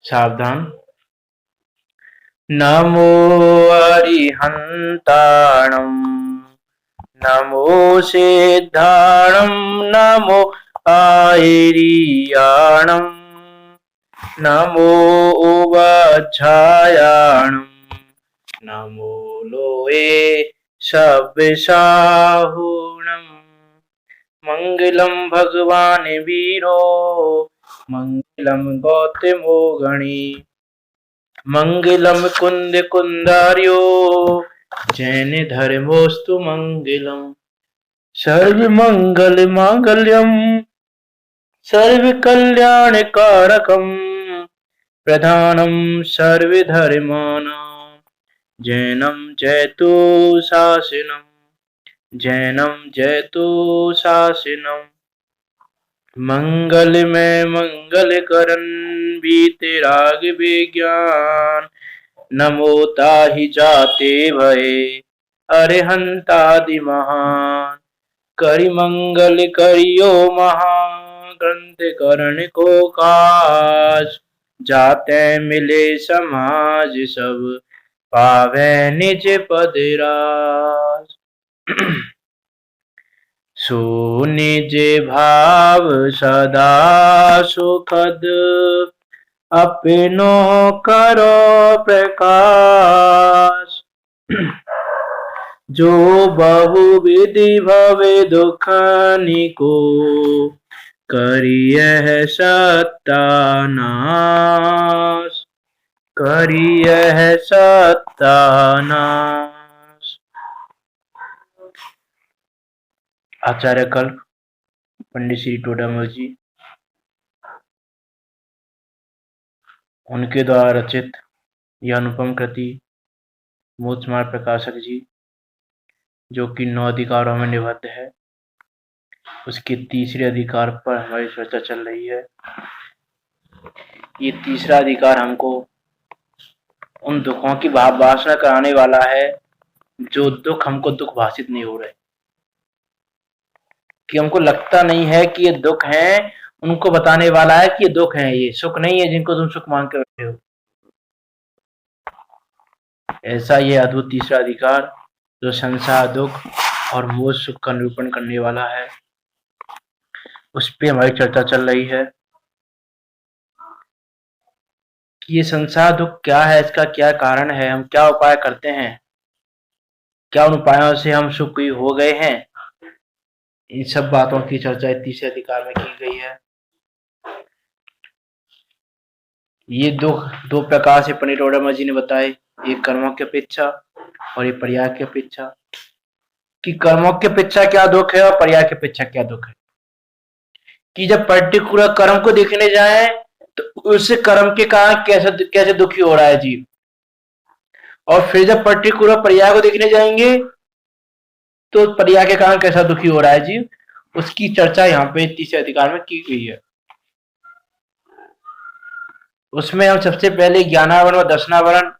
सावधान। नमो अरिहंताणं नमो सिद्धाणं नमो आयरियाणं नमो उवच्छायाणं नमो लोए सव्यसाहुणम् मंगलम भगवान वीरो मंगलम गौतमो गणी मंगलम कुंद कुंदार्यो जैन धर्मोस्तु मंगलम सर्व मंगल मांगल्यम सर्व कल्याण कारकम प्रधानम सर्व धर्माणां जैनम जयतु शासनम जैनम जयतु शासनम मंगलमय मंगल करन वीतराग विज्ञान नमो ताहि जाते भये अरिहंतादि महान करि मंगल करियो महा ग्रंथ करण को काज जाते मिले समाज सब पावे निज पद राज सो निज भाव सदा सुखद अपनो करो प्रकाश जो बहु विधि भवे दुख निको करियह सत्यानाश करियह सत्यानाश। आचार्य कल्प पंडित श्री टोडामल जी, उनके द्वारा रचित यह अनुपम कृति मोक्षमार्ग प्रकाशक जी, जो कि 9 अधिकारों में निबद्ध है, उसके तीसरे अधिकार पर हमारी चर्चा चल रही है। ये तीसरा अधिकार हमको उन दुखों की वासना कराने वाला है जो दुख हमको दुख भाषित नहीं हो रहे, कि हमको लगता नहीं है कि ये दुख है, उनको बताने वाला है कि ये दुख है, ये सुख नहीं है जिनको तुम सुख मान कर बैठे हो। ऐसा ये अद्भुत तीसरा अधिकार जो संसार दुख और मोक्ष सुख का निरूपण करने वाला है, उस पे हमारी चर्चा चल रही है कि ये संसार दुख क्या है, इसका क्या कारण है, हम क्या उपाय करते हैं, क्या उन उपायों से हम सुखी हो गए हैं। इन सब बातों की चर्चा तीसरे अधिकार में की गई है। ये दो प्रकार से पंडित टोडामल जी ने बताए, एक कर्मों की अपेक्षा और एक पर्याय की अपेक्षा, कि कर्मों की अपेक्षा क्या दुख है और पर्याय की अपेक्षा क्या दुख है। कि जब पर्टिकुलर कर्म को देखने जाए तो उस कर्म के कारण कैसे दुखी हो रहा है जीव, और फिर जब पर्टिकुलर पर्याय को देखने जाएंगे तो पर्याय के कारण कैसा दुखी हो रहा है जीव, उसकी चर्चा यहाँ पे तीसरे अधिकार में की गई है। उसमें हम सबसे पहले ज्ञानावरण और दर्शनावरण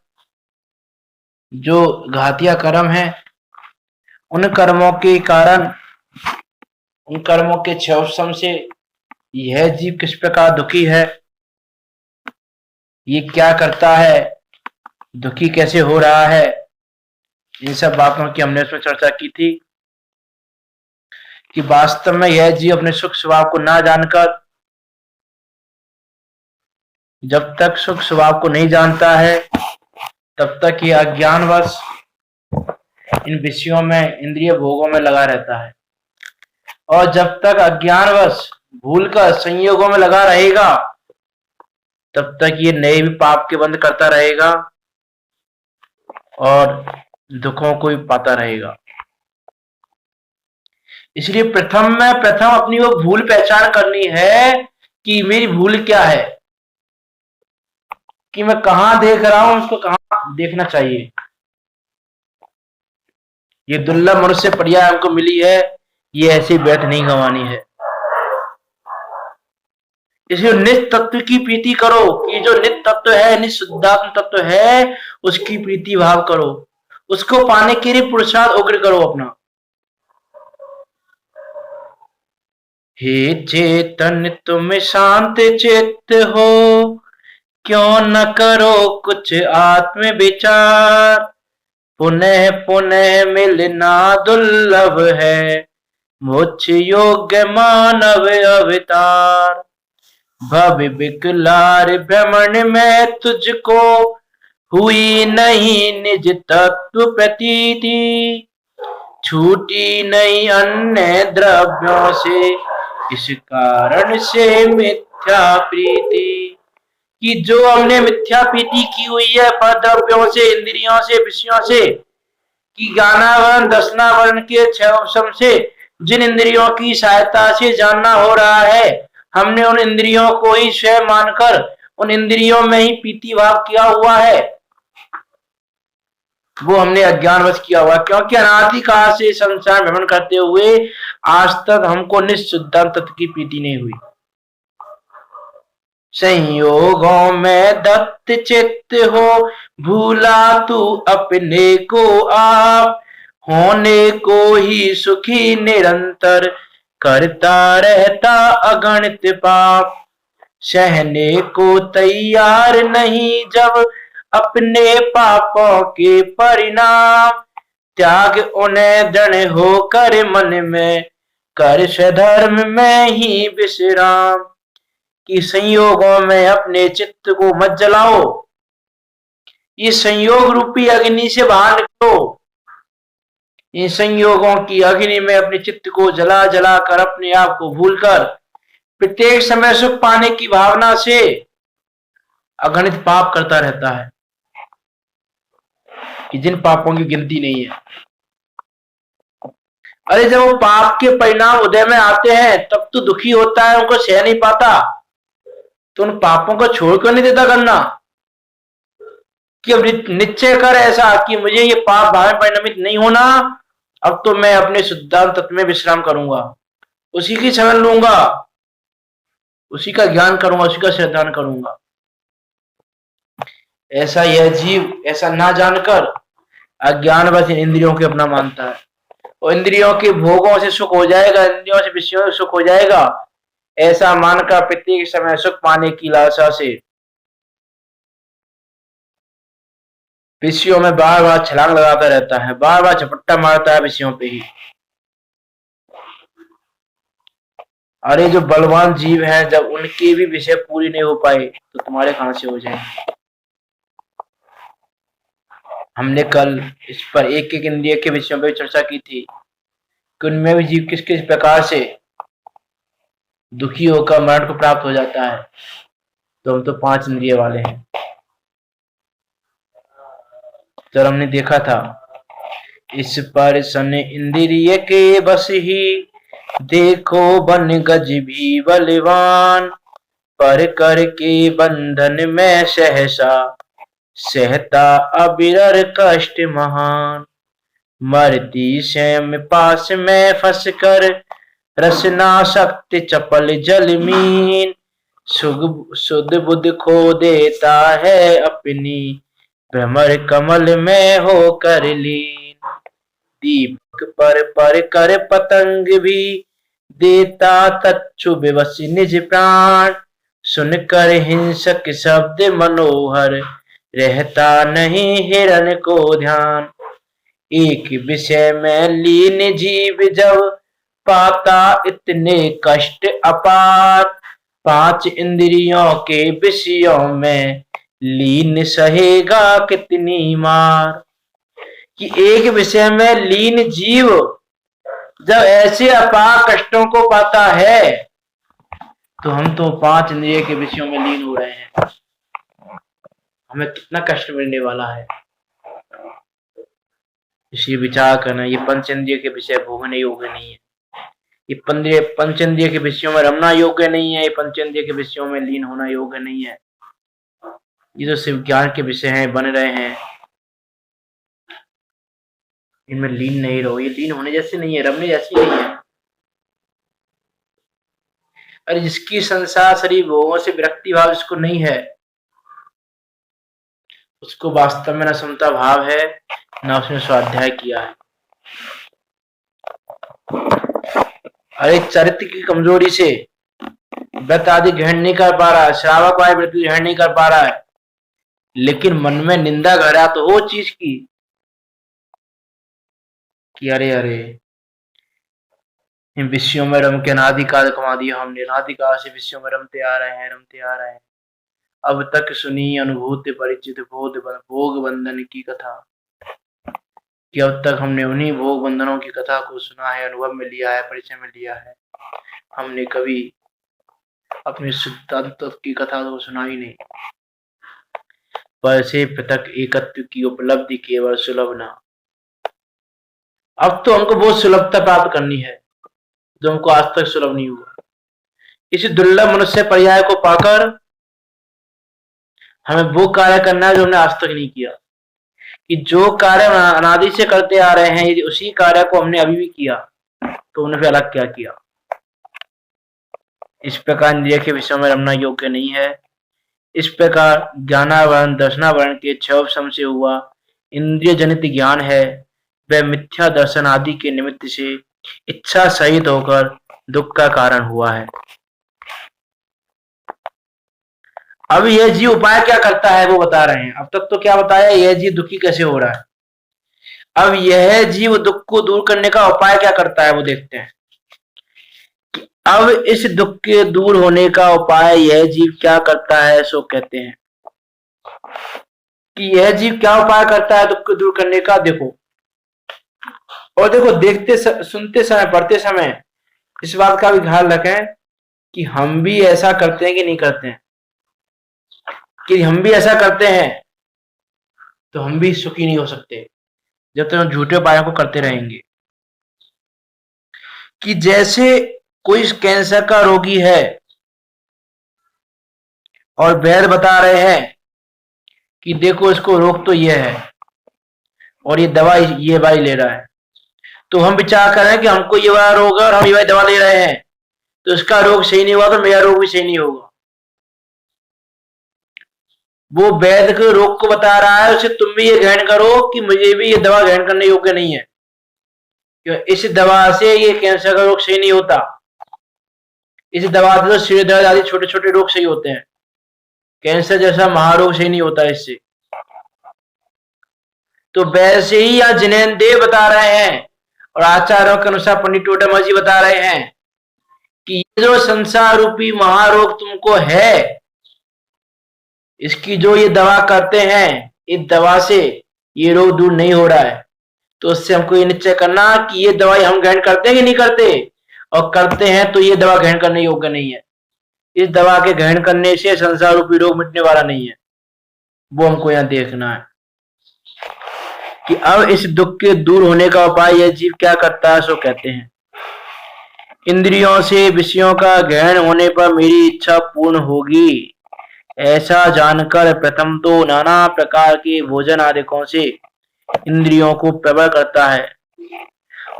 जो घातिया कर्म है, उन कर्मों के कारण, उन कर्मों के क्षयोपशम से यह जीव किस प्रकार दुखी है, ये क्या करता है, दुखी कैसे हो रहा है, इन सब बातों की हमने उसमें चर्चा की थी। कि वास्तव में यह जीव अपने सुख स्वभाव को ना जानकर, जब तक सुख स्वभाव को नहीं जानता है तब तक ये अज्ञानवश इन विषयों में, इंद्रिय भोगों में लगा रहता है, और जब तक अज्ञानवश भूलकर संयोगों में लगा रहेगा तब तक ये नए भी पाप के बंध करता रहेगा और दुखों को भी पाता रहेगा। इसलिए प्रथम अपनी वो भूल पहचान करनी है कि मेरी भूल क्या है, कि मैं कहां देख रहा हूं, उसको कहां देखना चाहिए। ये दुर्लभ मनुष्य पर्याय हमको मिली है, ये ऐसी व्यर्थ नहीं गंवानी है। इसलिए नित्य तत्व की प्रीति करो, कि जो नित्य तत्व है, नित्य शुद्धात्म तत्व है, उसकी प्रीति भाव करो, उसको पाने के लिए पुरुषार्थ उग्र करो अपना। हे चेतन तुम शांत चित्त हो, क्यों न करो कुछ आत्म विचार, पुनः पुनः मिलना दुर्लभ है, मोक्ष योग्य मानव अवतार। भव विकलार भ्रमण में तुझको, हुई नहीं निज तत्व प्रतीति, छूटी नहीं अन्य द्रव्यों से, इस कारण से मिथ्या प्रीति। कि जो हमने मिथ्या प्रीति की हुई है पर द्रव्यों से, इंद्रियों से, विषयों से, कि ज्ञानावरण दर्शनावरण के छह से जिन इंद्रियों की सहायता से जानना हो रहा है, हमने उन इंद्रियों को ही स्वयं मानकर उन इंद्रियों में ही प्रीति भाव किया हुआ है, वो हमने अज्ञानवश किया हुआ। क्योंकि अनादि काल से संसार भ्रमण करते हुए आज तक हमको निश्चिद्धांत तत्व की प्रीति नहीं हुई। संयोगों में दत्त चित्त हो, भूला तू अपने को आप, होने को ही सुखी निरंतर, करता रहता अगणित पाप। सहने को तैयार नहीं जब अपने पापों के परिणाम, त्याग उन्हें दृढ़ होकर मन में, कर स्वधर्म में ही विश्राम। कि संयोगों में अपने चित्त को मत जलाओ, ये संयोग रूपी अग्नि से बाहर निकलो। इन संयोगों की अग्नि में अपने चित्त को जला जला कर अपने आप को भूलकर प्रत्येक समय सुख पाने की भावना से अगणित पाप करता रहता है, कि जिन पापों की गिनती नहीं है। अरे जब वो पाप के परिणाम उदय में आते हैं तब तो दुखी होता है, उनको सह नहीं पाता, तो उन पापों को छोड़ क्यों नहीं देता करना? कि अब निश्चय कर ऐसा कि मुझे ये पाप भाव में परिणमित नहीं होना, अब तो मैं अपने शुद्धांत तत्व में विश्राम करूंगा, उसी की शरण लूंगा, उसी का ज्ञान करूंगा, उसी का श्रद्धान करूंगा। ऐसा यह जीव ऐसा ना जानकर अज्ञानवश इंद्रियों के अपना मानता है, और इंद्रियों के भोगों से सुख हो जाएगा, इंद्रियों से विषयों से सुख हो जाएगा, ऐसा मानकर प्रत्येक समय सुख पाने की लालसा से विषयों में बार बार छलांग लगाता रहता है, बार बार झपट्टा मारता है विषयों पे ही। अरे जो बलवान जीव हैं, जब उनके भी विषय पूरी नहीं हो पाए तो तुम्हारे कहां से हो जाएंगे? हमने कल इस पर एक एक इंद्रिय के विषयों पर चर्चा की थी कि उनमें भी जीव किस किस प्रकार से दुखी होकर मरण को प्राप्त हो जाता है। तो हम तो 5 इंद्रिय वाले हैं। तो हमने देखा था, इस पर सन इंद्रिय के बस ही, देखो बन गज भी बलवान, पर कर के बंधन में सहसा, सहता अबिरर कष्ट महान। मरती स्वयं पास में फंस कर, रसना शक्ति चपल जल मीन, शुद्ध बुद्ध खो देता है अपनी, भ्रमर कमल में होकर लीन। दीपक पर कर पतंग भी, देता तच्छु बेबस निज प्राण, सुनकर हिंसक शब्द मनोहर, रहता नहीं हिरण को ध्यान। एक विषय में लीन जीव जब, पाता इतने कष्ट अपार, 5 इंद्रियों के विषयों में, लीन सहेगा कितनी मार। कि एक विषय में लीन जीव जब ऐसे अपार कष्टों को पाता है, तो हम तो 5 इंद्रिय के विषयों में लीन हो रहे हैं, हमें कितना कष्ट मिलने वाला है। इसलिए विचार करना, ये पंचेंद्रिय के विषय भोगने योग्य नहीं है, ये पंचेंद्रिय के विषयों में रमना योग्य नहीं है, ये पंचेंद्रिय के विषयों में लीन होना योग्य नहीं है। ये जो सिर्फ ज्ञान के विषय हैं, बन रहे हैं, इनमें लीन नहीं रहो। ये लीन होने जैसे नहीं है, रमने जैसी नहीं है। अरे जिसकी संसार शरीर भोगों से विरक्ति भाव जिसको नहीं है, उसको वास्तव में न समता भाव है, न उसने स्वाध्याय किया है। अरे चरित्र की कमजोरी से व्रत आदि ग्रहण नहीं कर पा रहा है, श्रावक वाले व्रत ग्रहण नहीं कर पा रहा है, लेकिन मन में निंदा गहरा तो हो चीज की कि अरे अरे इन विषयों में रम के अनादिकाल कमा दिया हमने, अनादिकाल से विषयों में रमते आ रहे हैं, रमते आ रहे हैं। अब तक सुनी अनुभूति परिचित भोग बंधन की कथा, कि अब तक हमने उन्हीं भोग बंधनों की कथा को सुना है, अनुभव में लिया है, परिचय में लिया है। हमने कभी अपने सिद्धांत की कथा तो सुना ही नहीं। पर से पृथक एकत्व की उपलब्धि केवल सुलभ ना। अब तो हमको बहुत सुलभता प्राप्त करनी है जो हमको आज तक सुलभ नहीं हुआ। इस दुर्लभ मनुष्य पर्याय को पाकर हमें वो कार्य करना है जो हमने आज तक नहीं किया। कि जो कार्य अनादि से करते आ रहे हैं, यदि उसी कार्य को हमने अभी भी किया तो उन्हें फिर अलग क्या किया। इस प्रकार इंद्रिय के विषय में रमना योग्य नहीं है। इस प्रकार ज्ञानावरण दर्शनावरण के क्षय से हुआ इंद्रिय जनित ज्ञान है, वह मिथ्या दर्शन आदि के निमित्त से इच्छा सहित होकर दुख का कारण हुआ है। अब यह जीव उपाय क्या करता है वो बता रहे हैं। अब तक तो क्या बताया, यह जीव दुखी कैसे हो रहा है। अब यह जीव दुख को दूर करने का उपाय क्या करता है वो देखते हैं। अब इस दुख के दूर होने का उपाय यह जीव क्या करता है सो कहते हैं कि यह जीव क्या उपाय करता है दुख को दूर करने का। देखो और देखो, देखते सुनते समय पढ़ते समय इस बात का भी ख्याल रखें कि हम भी ऐसा करते हैं कि नहीं करते हैं। कि हम भी ऐसा करते हैं तो हम भी सुखी नहीं हो सकते जब तक हम झूठे उपायों को करते रहेंगे। कि जैसे कोई कैंसर का रोगी है और वैद्य बता रहे हैं कि देखो इसको रोग तो ये है और ये दवाई ये भाई ले रहा है, तो हम विचार कर रहे हैं कि हमको ये वाला रोग है और हम ये वाली दवा ले रहे हैं, तो इसका रोग सही नहीं हुआ तो मेरा रोग भी सही नहीं होगा। वो वैद्य के रोग को बता रहा है, उसे तुम भी ये ग्रहण करो कि मुझे भी ये दवा ग्रहण करने योग्य नहीं है, क्योंकि इस दवा से ये कैंसर का रोग सही नहीं होता, इस दवा से तो सिर दर्द आदि छोटे छोटे रोग सही होते हैं, कैंसर जैसा महारोग सही नहीं होता इससे। तो वैसे ही यहाँ जिनेन्द्र देव बता रहे हैं और आचार्यों के अनुसार पंडित टोडरमल जी बता रहे हैं कि ये जो संसार रूपी महारोग तुमको है, इसकी जो ये दवा करते हैं, इस दवा से ये रोग दूर नहीं हो रहा है। तो उससे हमको ये निश्चय करना कि ये दवाई हम ग्रहण करते हैं कि नहीं करते, और करते हैं तो ये दवा ग्रहण करने योग्य नहीं है। इस दवा के ग्रहण करने से संसार रूपी रोग मिटने वाला नहीं है, वो हमको यहाँ देखना है। कि अब इस दुख के दूर होने का उपाय यह जीव क्या करता है सो कहते हैं। इंद्रियों से विषयों का ग्रहण होने पर मेरी इच्छा पूर्ण होगी, ऐसा जानकर प्रथम तो नाना प्रकार के भोजन आदिकों से इंद्रियों को प्रबल करता है,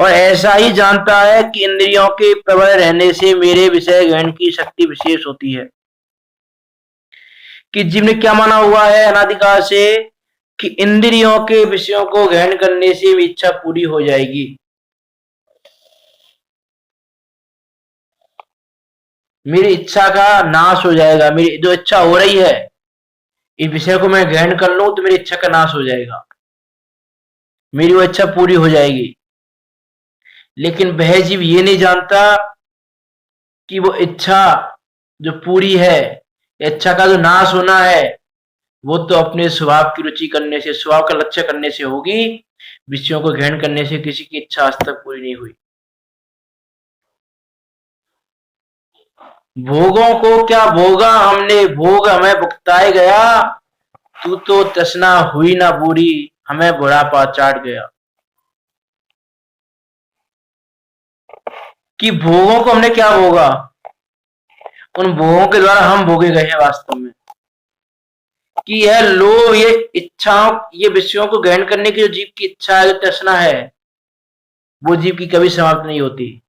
और ऐसा ही जानता है कि इंद्रियों के प्रबल रहने से मेरे विषय ग्रहण की शक्ति विशेष होती है। कि जीव ने क्या माना हुआ है अनादिकाल से कि इंद्रियों के विषयों को ग्रहण करने से इच्छा पूरी हो जाएगी। मेरी इच्छा का नाश हो जाएगा, मेरी जो इच्छा हो रही है इस विषय को मैं ग्रहण कर लूं तो मेरी इच्छा का नाश हो जाएगा, मेरी वो इच्छा पूरी हो जाएगी। लेकिन वह जीव ये नहीं जानता कि वो इच्छा जो पूरी है, इच्छा का जो नाश होना है, वो तो अपने स्वभाव की रुचि करने से, स्वभाव का लक्ष्य करने से होगी। विषयों को ग्रहण करने से किसी की इच्छा आज तक पूरी नहीं हुई। भोगों को क्या भोगा हमने, भोग हमें भुगताए गया, तू तो तृष्णा हुई ना पूरी, हमें बुढ़ापा चाट गया। कि भोगों को हमने क्या भोगा, उन भोगों के द्वारा हम भोगे गए हैं वास्तव में। कि यह लोभ, ये इच्छाओं, ये विषयों को ग्रहण करने की जो जीव की इच्छा है, जो तृष्णा है, वो जीव की कभी समाप्त नहीं होती।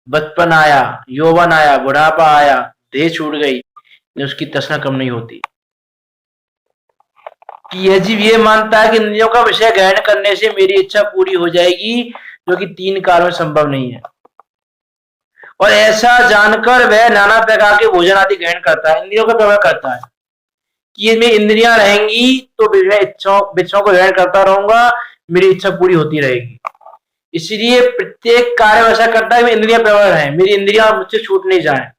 बचपन आया, यौवन आया, बुढ़ापा आया, देह छूट गई, उसकी तृष्णा कम नहीं होती। कि यह जीव ये मानता है कि इंद्रियों का विषय ग्रहण करने से मेरी इच्छा पूरी हो जाएगी, जो कि 3 कारणों में संभव नहीं है। और ऐसा जानकर वह नाना प्रकार के भोजन आदि ग्रहण करता है, इंद्रियों का प्रभाव करता है कि ये मेरी इंद्रियां रहेंगी तो मैं इच्छाओं को ग्रहण करता रहूंगा, मेरी इच्छा पूरी होती रहेगी। इसलिए प्रत्येक कार्य वैसा करता है कि इंद्रियां प्रबल रहे, मेरी इंद्रियां मुझसे छूट नहीं जाए।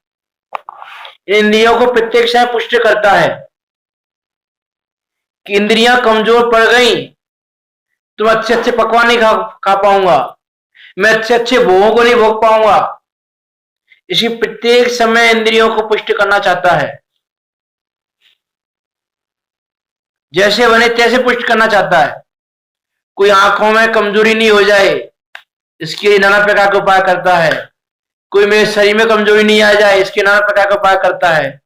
इंद्रियों को प्रत्येक समय पुष्ट करता है कि इंद्रियां कमजोर पड़ गई तो मैं अच्छे अच्छे पकवान नहीं खा पाऊंगा, मैं अच्छे अच्छे भोगों को नहीं भोग पाऊंगा। इसी प्रत्येक समय इंद्रियों को पुष्ट करना चाहता है, जैसे बने तैसे पुष्ट करना चाहता है। कोई आंखों में कमजोरी नहीं हो जाए, इसके लिए नाना प्रकार के उपाय करता है। कोई मेरे शरीर में कमजोरी नहीं आ जाए, इसके नाना प्रकार के उपाय करता है।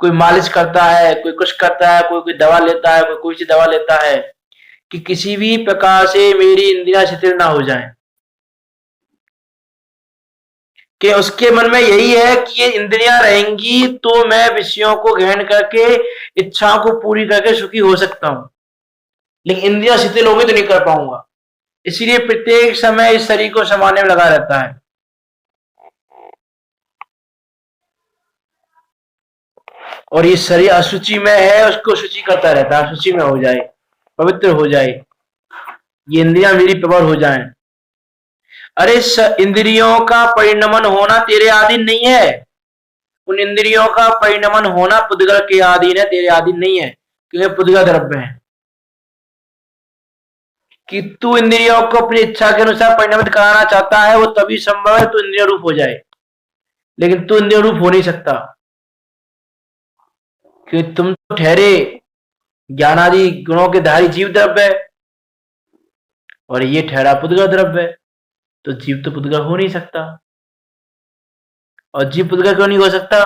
कोई मालिश करता है, कोई कुछ करता है, कोई कोई दवा लेता है, कोई सी दवा लेता है कि किसी भी प्रकार से मेरी इंद्रियां शिथिल ना हो जाएं। कि उसके मन में यही है कि ये इंद्रियां रहेंगी तो मैं विषयों को ग्रहण करके इच्छाओं को पूरी करके सुखी हो सकता हूं, लेकिन इंद्रियां शिथिल होगी तो नहीं कर पाऊंगा। इसलिए प्रत्येक समय इस शरीर को संभालने में लगा रहता है। और ये शरीर अशुचि में है, उसको शुचि करता रहता है, अशुचि में हो जाए, पवित्र हो जाए, ये इंद्रियां मेरी प्रबल हो जाएं। अरे इंद्रियों का परिणमन होना तेरे अधीन नहीं है, उन इंद्रियों का परिणमन होना पुद्गल के अधीन है, तेरे अधीन नहीं है, क्योंकि पुद्गल द्रव्य है। कि तू इंद्रियों को अपनी इच्छा के अनुसार परिणमित कराना चाहता है, वो तभी संभव है तू इंद्रिय रूप हो जाए, लेकिन तू इंद्रिय रूप हो नहीं सकता, क्योंकि तुम तो ठहरे ज्ञानादि गुणों के धारी जीव द्रव्य है और ये ठहरा पुद्गल द्रव्य है, तो जीव तो पुद्गल हो नहीं सकता। और जीव पुद्गल क्यों नहीं हो सकता?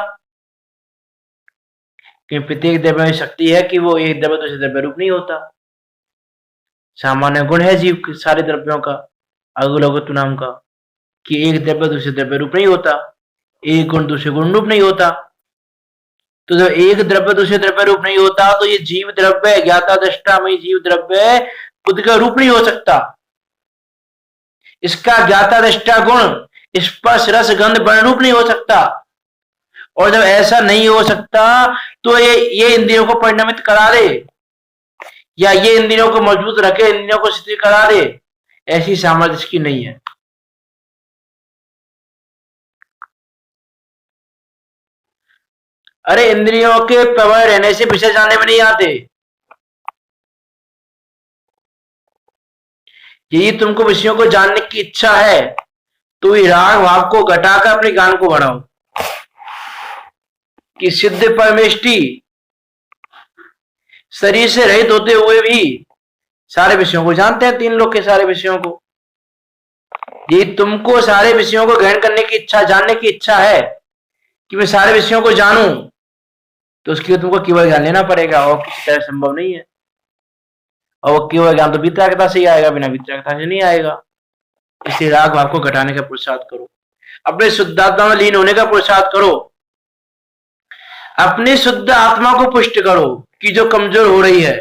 क्योंकि प्रत्येक द्रव्य में शक्ति है कि वो एक द्रव्य दूसरे द्रव्य रूप नहीं होता। सामान्य गुण है जीव के सारे द्रव्यों का, अगुलगतु नाम का, कि एक द्रव्य दूसरे द्रव्य रूप नहीं होता, एक गुण दूसरे गुण रूप नहीं होता। तो जब एक द्रव्य दूसरे द्रव्य रूप नहीं होता तो ये जीव द्रव्य, ज्ञाता दृष्टा में जीव द्रव्य पुद्गल रूप नहीं हो सकता। इसका ज्ञाता दृष्टा गुण स्पर्श रस गंध वर्ण रूप नहीं हो सकता। और जब ऐसा नहीं हो सकता तो ये इंद्रियों को परिणमित करा दे या ये इंद्रियों को मजबूत रखे, इंद्रियों को शिथिल करा दे, ऐसी सामर्थ्य इसकी नहीं है। अरे इंद्रियों के प्रबल रहने से विषय जानने में नहीं आते। यदि तुमको विषयों को जानने की इच्छा है तो राग भाव को घटाकर अपने ज्ञान को बढ़ाओ। कि सिद्ध परमेष्टि शरीर से रहित होते हुए भी सारे विषयों को जानते हैं, तीन लोग के सारे विषयों को। यदि तुमको सारे विषयों को ग्रहण करने की इच्छा, जानने की इच्छा है कि मैं सारे विषयों को जानूं, तो उसके लिए तुमको केवल ज्ञान लेना पड़ेगा, और किसी तरह संभव नहीं है। और वो केवल ज्ञान तो वितरागता से ही आएगा, बिना वितरागता से नहीं आएगा। इसलिए राग भाव को घटाने का पुरुषार्थ करो, अपने शुद्धात्मा में लीन होने का पुरुषार्थ करो, अपनी शुद्ध आत्मा को पुष्ट करो कि जो कमजोर हो रही है।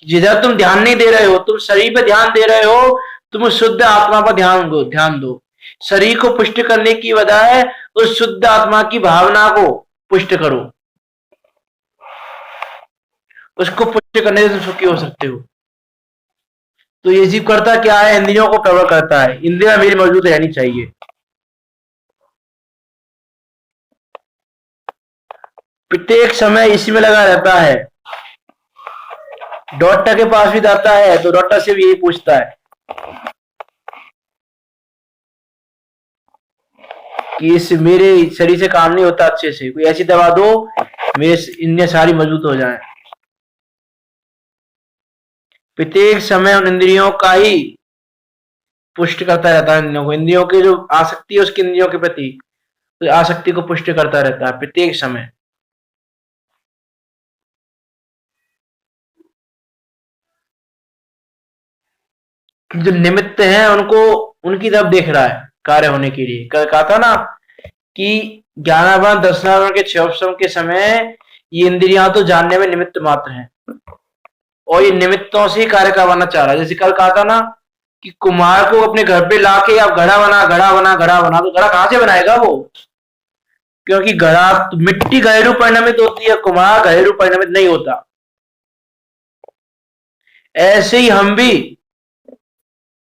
जिधर तुम ध्यान नहीं दे रहे हो, तुम शरीर पे ध्यान दे रहे हो, तुम शुद्ध आत्मा पर ध्यान दो। शरीर को पुष्ट करने की बजाय उस शुद्ध आत्मा की भावना को पुष्ट करो, उसको पुष्ट करने से तुम सुखी हो सकते हो। तो ये जीव करता क्या है? इंद्रियों को प्रबल करता है। इंद्रियां मेरी मौजूद रहनी चाहिए। प्रत्येक समय इसी में लगा रहता है। डॉक्टर के पास भी जाता है तो डॉक्टर से भी यही पूछता है कि इस मेरे शरीर से काम नहीं होता अच्छे से, कोई ऐसी दवा दो मेरे इंद्रियां सारी मजबूत हो जाएं। प्रत्येक समय उन इंद्रियों का ही पुष्ट करता रहता है। इंद्रियों की जो आसक्ति है उसकी इंद्रियों के प्रति आसक्ति को पुष्ट करता रहता है प्रत्येक समय। जो निमित्त हैं उनको उनकी तरफ देख रहा है कार्य होने के लिए। कहा था ना कि ज्ञानावरण दर्शनावरण के क्षयोपम के समय ये इंद्रियां तो जानने में निमित्त मात्र हैं और ये निमित्तों से कार्य करवाना चाह रहा है। जैसे कल कहा था ना कि कुम्हार को अपने घर पे लाके आप घड़ा बना, घड़ा बना, घड़ा बना, तो घड़ा कहां से बनाएगा वो? क्योंकि घड़ा, मिट्टी घरेलू परिणमित होती है, कुम्हार घरेलू परिणमित नहीं होता। ऐसे ही हम भी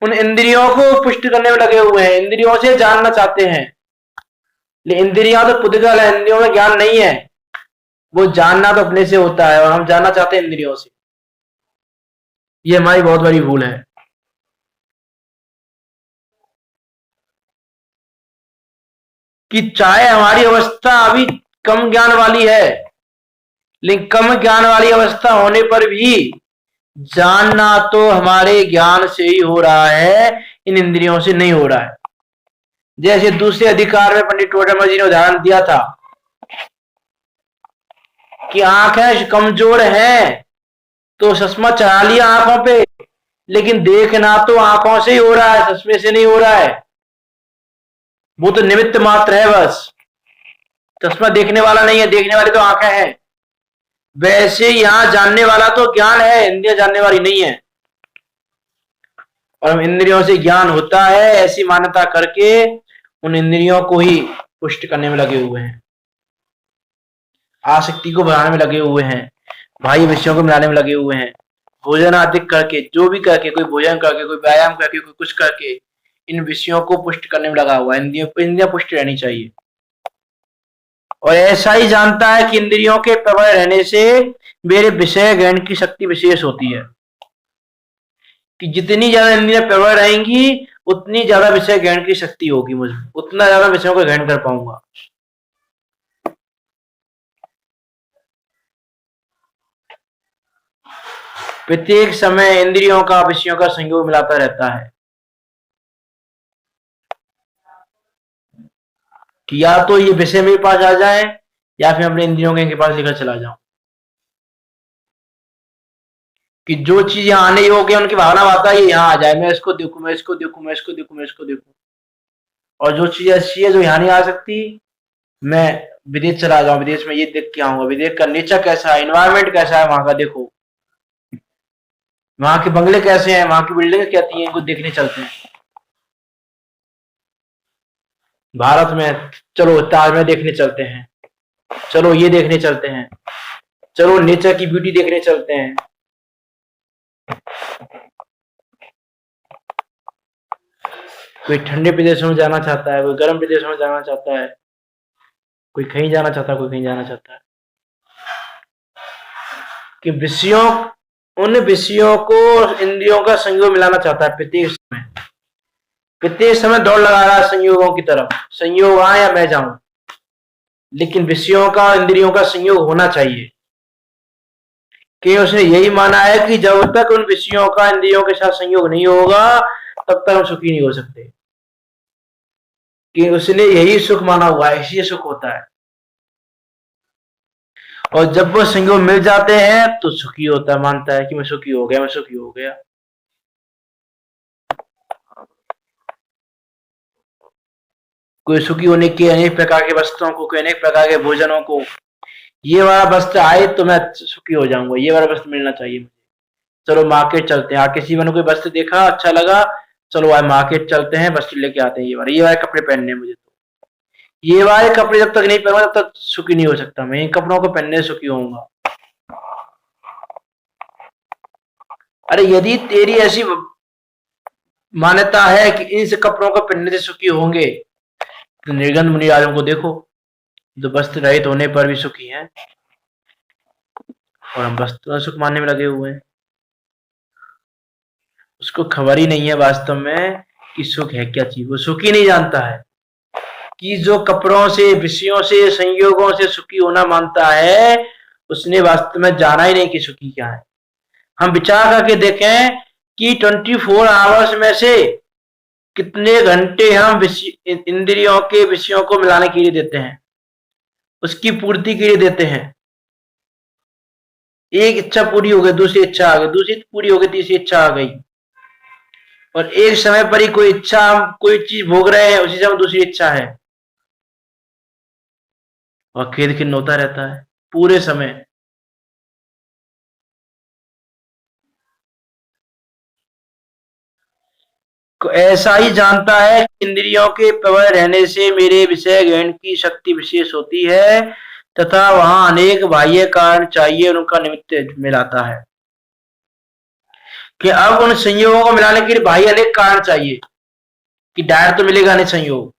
उन इंद्रियों को पुष्ट करने में लगे हुए हैं, इंद्रियों से जानना चाहते हैं, लेकिन इंद्रियां तो पुद्गल है, इंद्रियों में ज्ञान नहीं है। वो जानना तो अपने से होता है और हम जानना चाहते हैं इंद्रियों से। ये हमारी बहुत बड़ी भूल है। कि चाहे हमारी अवस्था अभी कम ज्ञान वाली है, लेकिन कम ज्ञान वाली अवस्था होने पर भी जानना तो हमारे ज्ञान से ही हो रहा है, इन इंद्रियों से नहीं हो रहा है। जैसे दूसरे अधिकार में पंडित टोडरमल जी ने उदाहरण दिया था कि आंखें कमजोर हैं तो चश्मा चढ़ा लिया आंखों पे, लेकिन देखना तो आंखों से ही हो रहा है, चश्मे से नहीं हो रहा है। वो तो निमित्त मात्र है बस, चश्मा देखने वाला नहीं है, देखने वाली तो आंखें हैं। वैसे यहां जानने वाला तो ज्ञान है, इंद्रियां जानने वाली नहीं है। और हम इंद्रियों से ज्ञान होता है ऐसी मान्यता करके उन इंद्रियों को ही पुष्ट करने में लगे हुए हैं, आसक्ति को बढ़ाने में लगे हुए हैं, बाह्य विषयों को मिलाने में लगे हुए हैं। भोजन अधिक करके, जो भी करके, कोई भोजन करके, कोई व्यायाम करके, कोई कुछ करके इन विषयों को पुष्ट करने में लगा हुआ है। इंद्रियां पुष्ट रहनी चाहिए। और ऐसा ही जानता है कि इंद्रियों के प्रबल रहने से मेरे विषय ग्रहण की शक्ति विशेष होती है, कि जितनी ज्यादा इंद्रियां प्रबल रहेंगी उतनी ज्यादा विषय ग्रहण की शक्ति होगी मुझे, उतना ज्यादा विषयों को ग्रहण कर पाऊंगा। प्रत्येक समय इंद्रियों का विषयों का संयोग मिलाता रहता है कि या तो ये विषय मेरे पास आ जाए या फिर अपने इंद्रियों के पास लेकर चला जाऊं। कि जो चीज यहाँ आने योग्य है उनकी भावना आता है यहाँ आ जाए, मैं इसको देखूं, मैं इसको देखूं, मैं इसको देखूं, मैं इसको देखूं। और जो चीज ऐसी है जो यहाँ नहीं आ सकती, मैं विदेश चला जाऊं, विदेश में ये देख के आऊंगा, विदेश का नेचर कैसा है, इन्वायरमेंट कैसा है वहां का, देखो वहां के बंगले कैसे हैं, वहां की बिल्डिंग कैसी हैं, इनको देखने चलते हैं। भारत में चलो ताजमहल देखने चलते हैं, चलो ये देखने चलते हैं, चलो नेचर की ब्यूटी देखने चलते हैं। कोई ठंडे प्रदेशों में जाना चाहता है, कोई गर्म प्रदेशों में जाना चाहता है, कोई कहीं जाना चाहता है, कोई कहीं जाना चाहता है। कि विषयों, उन विषयों को इंद्रियों का संयोग मिलाना चाहता है प्रत्येक समय दौड़ लगा रहा है संयोगों की तरफ, संयोग आए या मैं जाऊं, लेकिन विषयों का इंद्रियों का संयोग होना चाहिए। कि उसने यही माना है कि जब तक उन विषयों का इंद्रियों के साथ संयोग नहीं होगा तब तक हम सुखी नहीं हो सकते। कि उसने यही सुख माना हुआ है, इसलिए सुख होता है। और जब वो संयोग मिल जाते हैं तो सुखी होता है, मानता है कि मैं सुखी हो गया, मैं सुखी हो गया। कोई सुखी होने के अनेक प्रकार के वस्त्रों को, कोई अनेक प्रकार के भोजनों को, ये वाला वस्त्र आए तो मैं सुखी हो जाऊंगा, ये वाला वस्त्र मिलना चाहिए मुझे, चलो मार्केट चलते हैं। किसी मैंने कोई वस्त्र देखा अच्छा लगा, चलो आज मार्केट चलते हैं, वस्त्र लेके आते हैं, ये वाले कपड़े पहनने मुझे। तो ये वाले कपड़े जब तक नहीं पहनूंगा तब तक सुखी नहीं हो सकता, मैं इन कपड़ों को पहनने से सुखी होऊंगा। अरे यदि तेरी ऐसी मान्यता है कि इन कपड़ों को पहनने से सुखी होंगे, तो निर्गंध मुनिराजों को देखो जो वस्त्र रहित होने पर भी सुखी हैं, और हम वस्त्र सुख मानने में लगे हुए हैं। उसको खबर ही नहीं है वास्तव में कि सुख है क्या चीज, वो सुख ही नहीं जानता है। कि जो कपड़ों से, विषयों से, संयोगों से सुखी होना मानता है, उसने वास्तव में जाना ही नहीं कि सुखी क्या है। हम विचार करके देखें कि 24 आवर्स में से कितने घंटे हम इंद्रियों के विषयों को मिलाने के लिए देते हैं, उसकी पूर्ति के लिए देते हैं। एक इच्छा पूरी हो गई, दूसरी इच्छा आ गई, दूसरी पूरी हो गई, तीसरी इच्छा आ गई। और एक समय पर ही कोई इच्छा, हम कोई चीज भोग रहे हैं, उसी समय दूसरी इच्छा है, और खेद खिन्न होता रहता है पूरे समय। ऐसा ही जानता है कि इंद्रियों के प्रबल रहने से मेरे विषय ग्रहण की शक्ति विशेष होती है तथा वहां अनेक बाह्य कारण चाहिए उनका निमित्त मिलाता है कि अब उन संयोगों को मिलाने के लिए बाह्य अनेक कारण चाहिए कि डायरेक्ट तो मिलेगा नहीं संयोग।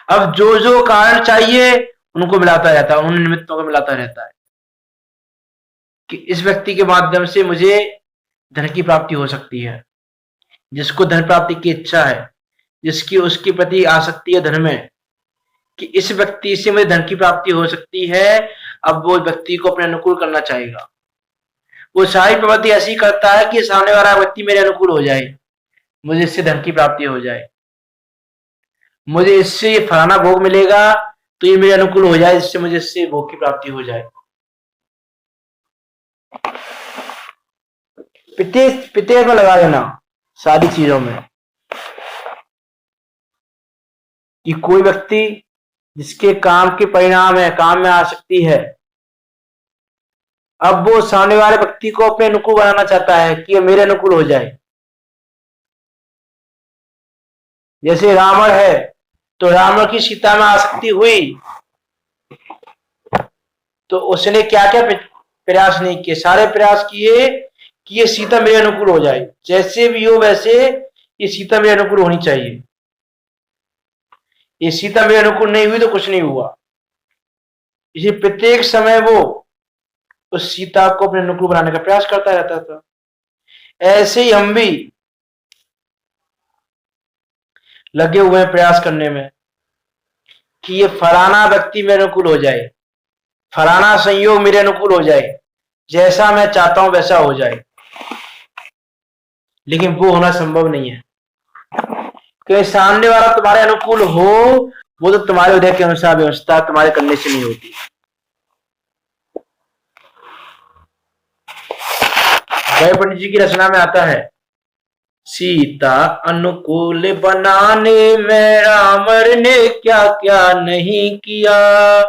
अब जो जो कारण चाहिए उनको मिलाता रहता है, उन निमित्तों को मिलाता रहता है कि इस व्यक्ति के माध्यम से मुझे धन की प्राप्ति हो सकती है, जिसको धन प्राप्ति की इच्छा है, जिसकी उसके प्रति आसक्ति है धन में, कि इस व्यक्ति से मुझे धन की प्राप्ति हो सकती है। अब वो व्यक्ति को अपने अनुकूल करना चाहेगा, वो सारी प्रवृत्ति ऐसी करता है कि सामने वाला व्यक्ति मेरे अनुकूल हो जाए, मुझे इससे धन की प्राप्ति हो जाए, मुझे इससे ये फलाना भोग मिलेगा तो ये मेरे अनुकूल हो जाए, इससे मुझे इससे भोग की प्राप्ति हो जाए। पितेश में लगा देना सारी चीजों में कि कोई व्यक्ति जिसके काम के परिणाम है, काम में आसक्ति है, अब वो सामने वाले व्यक्ति को अपने अनुकूल बनाना चाहता है कि ये मेरे अनुकूल हो जाए। जैसे रावण है तो रावण की सीता में आसक्ति हुई तो उसने क्या क्या प्रयास नहीं किए, सारे प्रयास किए कि ये सीता मेरे अनुकूल हो जाए, जैसे भी हो वैसे ये सीता मेरे अनुकूल होनी चाहिए। ये सीता मेरे अनुकूल नहीं हुई तो कुछ नहीं हुआ। इसी प्रत्येक समय वो उस सीता को अपने अनुकूल बनाने का प्रयास करता रहता था। ऐसे ही हम भी लगे हुए हैं प्रयास करने में कि ये फलाना व्यक्ति मेरे अनुकूल हो जाए, फलाना संयोग मेरे अनुकूल हो जाए, जैसा मैं चाहता हूं वैसा हो जाए। लेकिन वो होना संभव नहीं है, क्योंकि सामने वाला तुम्हारे अनुकूल हो वो तो तुम्हारे उदय के अनुसार व्यवस्था तुम्हारे करने से नहीं होती। जय पंडित जी की रचना में आता है, सीता अनुकूल बनाने में रावण ने क्या क्या नहीं किया,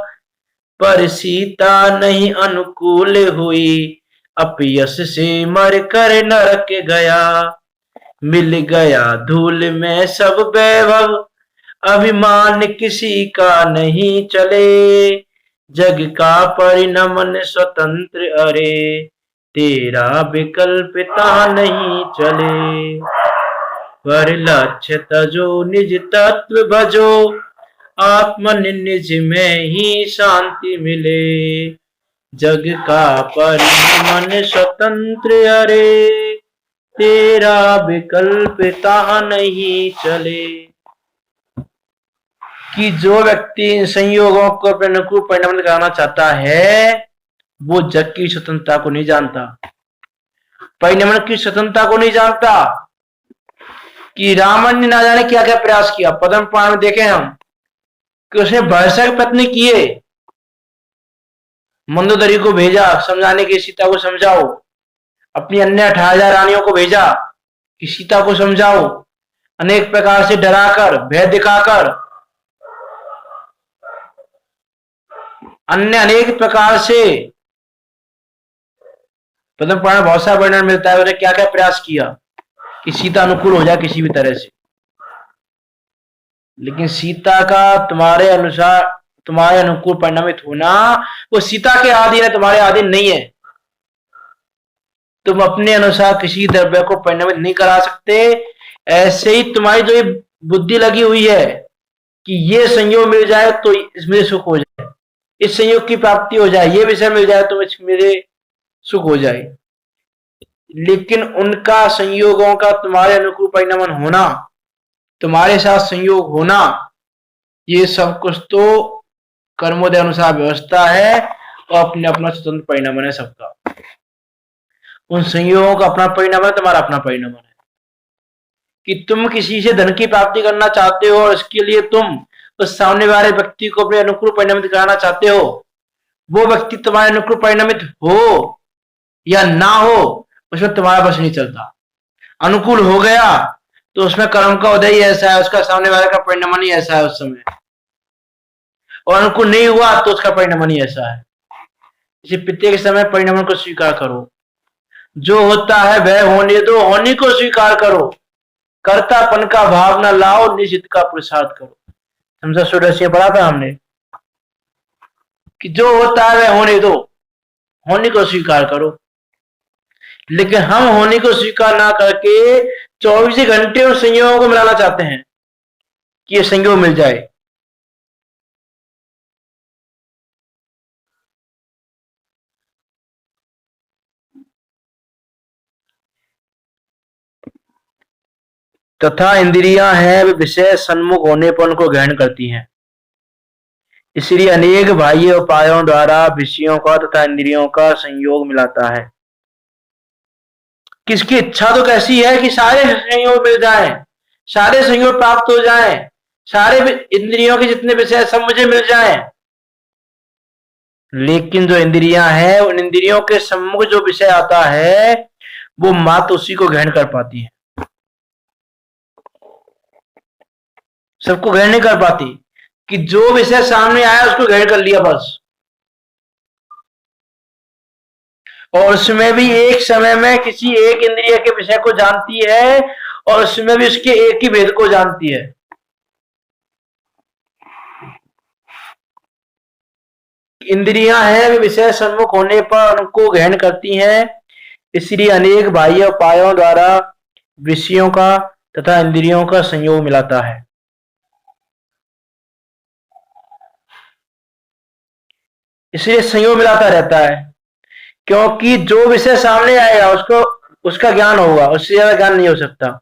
पर सीता नहीं अनुकूल हुई, अपयश से मर कर नरक गया, मिल गया धूल में सब वैभव, अभिमान किसी का नहीं चले, जग का परिणमन स्वतंत्र अरे, तेरा विकल्पता नहीं चले, पर लक्ष्य तजो निज तत्व भजो, आत्मन निज में ही शांति मिले, जग का परिणमन स्वतंत्र अरे, तेरा विकल्पता नहीं चले। कि जो व्यक्ति इन संयोगों को अपने अनुकूल परिणमित कराना चाहता है वो जग की स्वतंत्रता को नहीं जानता, परिणमन की स्वतंत्रता को नहीं जानता। कि रावण ने ना जाने क्या क्या प्रयास किया, पद्म पुराण में देखे हम कि उसने भरसक प्रयत्न किए, मंदोदरी को भेजा समझाने के सीता को समझाओ, अपनी अन्य 18,000 रानियों को भेजा कि सीता को समझाओ, अनेक प्रकार से डराकर भय दिखाकर, अन्य अनेक प्रकार से पद्म पुराण बहुत सारा वर्णन मिलता है उन्होंने क्या क्या प्रयास किया कि सीता अनुकूल हो जाए किसी भी तरह से। लेकिन सीता का तुम्हारे अनुसार तुम्हारे अनुकूल परिणमित होना वो सीता के अधीन है, तुम्हारे अधीन नहीं है। तुम अपने अनुसार किसी द्रव्य को परिणमित नहीं करा सकते। ऐसे ही तुम्हारी जो ये बुद्धि लगी हुई है कि ये संयोग मिल जाए तो इसमें सुख हो जाए, इस संयोग की प्राप्ति हो जाए, ये विषय मिल जाए तो मेरे सुख हो जाए, लेकिन उनका संयोगों का तुम्हारे अनुकूल परिणमन होना, तुम्हारे साथ संयोग होना, ये सब कुछ तो कर्मोदय अनुसार व्यवस्था है और अपने अपना स्वतंत्र परिणमन है सबका। उन संयोगों का अपना परिणमन है, तुम्हारा अपना परिणमन है। कि तुम किसी से धन की प्राप्ति करना चाहते हो और इसके लिए तुम उस सामने वाले व्यक्ति को अपने अनुकूल परिणमित कराना चाहते हो, वो व्यक्ति तुम्हारे अनुकूल परिणमित हो या ना हो उसमें तुम्हारा बस नहीं चलता। अनुकूल हो गया तो उसमें कर्म का उदय ही ऐसा है, उसका सामने वाले का परिणमन ही ऐसा है उस समय, और अनुकूल नहीं हुआ तो उसका परिणमन ही ऐसा है। इसी प्रत्येक समय परिणमन को स्वीकार करो, जो होता है वह होने दो, होने को स्वीकार करो। कर्तापन का भाव न लाओ, निज हित का पुरुषार्थ करो। समझा सूरज पढ़ा था हमने कि जो होता है वह होने दो, होने को स्वीकार करो। लेकिन हम होने को स्वीकार ना करके 24 घंटे उन संयोगों को मिलाना चाहते हैं कि ये संयोग मिल जाए। तथा इंद्रियां हैं वे विषय सन्मुख होने पर उनको ग्रहण करती हैं। इसलिए अनेक बाह्य उपायों द्वारा विषयों का तथा इंद्रियों का संयोग मिलाता है। किसकी इच्छा तो कैसी है कि सारे संयोग मिल जाएं, सारे संयोग प्राप्त हो जाएं, सारे इंद्रियों के जितने विषय सब मुझे मिल जाएं। लेकिन जो इंद्रियां हैं उन इंद्रियों के सम्मुख जो विषय आता है वो मात्र उसी को ग्रहण कर पाती है, सबको ग्रहण नहीं कर पाती। कि जो विषय सामने आया उसको ग्रहण कर लिया बस, और उसमें भी एक समय में किसी एक इंद्रिय के विषय को जानती है और उसमें भी उसके एक ही भेद को जानती है। इंद्रियां हैं वे विषय सम्मुख होने पर उनको ग्रहण करती हैं। इसलिए अनेक बाह्य उपायों द्वारा विषयों का तथा इंद्रियों का संयोग मिलाता है। इसलिए संयोग मिलाता रहता है, क्योंकि जो विषय सामने आएगा उसको उसका ज्ञान होगा, उससे ज्यादा ज्ञान नहीं हो सकता,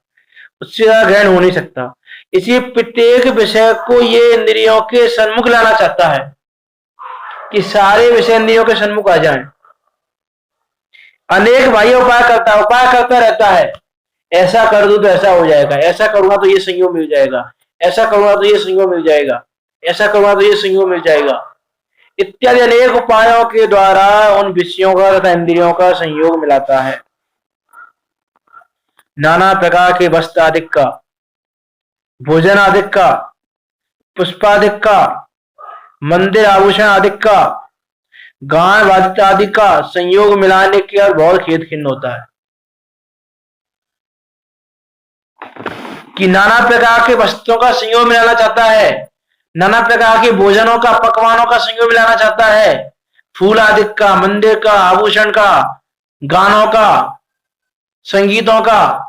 उससे ज्यादा ग्रहण हो नहीं सकता। इसलिए प्रत्येक विषय को ये इंद्रियों के सन्मुख लाना चाहता है कि सारे विषय इंद्रियों के सन्मुख आ जाएं। अनेक बाह्य उपाय करता रहता है। ऐसा कर दूं तो ऐसा हो जाएगा, ऐसा करूंगा तो ये संयोग मिल जाएगा, ऐसा करूंगा तो ये संयोग मिल जाएगा, ऐसा करूंगा तो ये संयोग मिल जाएगा, इत्यादि अनेक उपायों के द्वारा उन विषयों का तथा इंद्रियों का संयोग मिलाता है। नाना प्रकार के वस्त्र आदि का, भोजन आदि का, पुष्पादिक का, मंदिर आभूषण आदि का, गान वादित आदि का संयोग मिलाने के और बहुत खेद खिन्न होता है। कि नाना प्रकार के वस्त्रों का संयोग मिलाना चाहता है, नाना प्रकार के भोजनों का, पकवानों का संयोग मिलाना चाहता है, फूल आदि का, मंदिर का, आभूषण का, गानों का, संगीतों का,